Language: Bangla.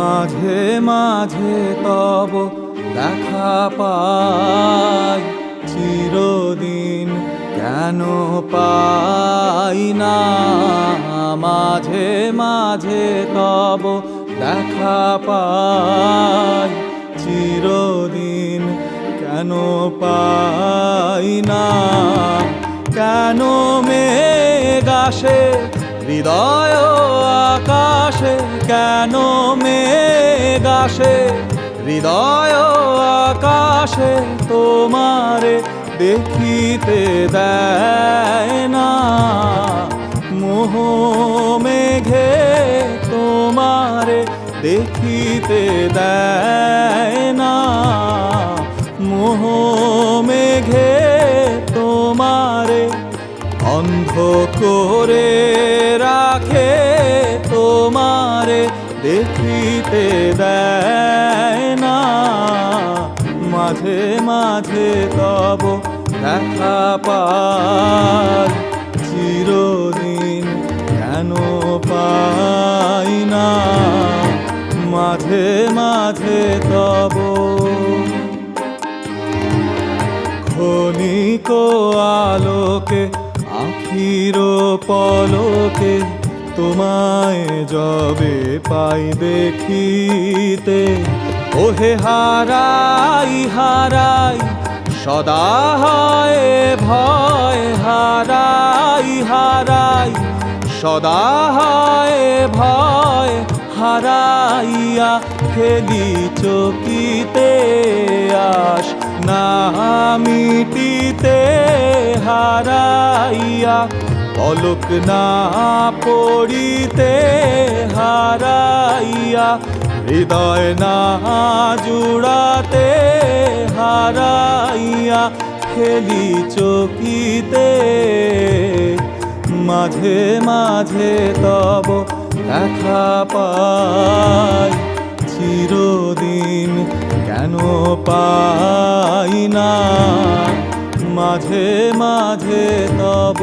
মাঝে মাঝে তব দেখা পাই, চিরদিন কেন পাই না। মাঝে মাঝে তব দেখা পাই, চিরদিন কেন পাই না। কেন মেঘ আসে হৃদয় আকাশে, কেন মেঘ আসে হৃদয় আকাশে, তোমারে দেখিতে দেয় না। মোহ মেঘে তোমারে দেখিতে দেয় না। মোহ মেঘে তোমারে অন্ধ করে রাখে, তোমারে দেখিতে দেয় না। মাঝে মাঝে তব দেখা পাই, চিরদিন কেন পাই না। মাঝে মাঝে তব ক্ষণিক আলোকে আখির পলকে, তোমায় যবে পাই দেখিতে। ওহে হারাই হারাই সদা হয় ভয়, হারাই হারাই সদা হয় ভয়। হারাইয়া খেলি চকিতে আস না মিটিতে, হারাইয়া পলক না পড়িতে, হারাইয়া হৃদয় না জুড়াতে, হারাইয়া খেলি চকিতে। মাঝে মাঝে তব দেখা পাই, চিরদিন কেন পাই না। মাঝে মাঝে তব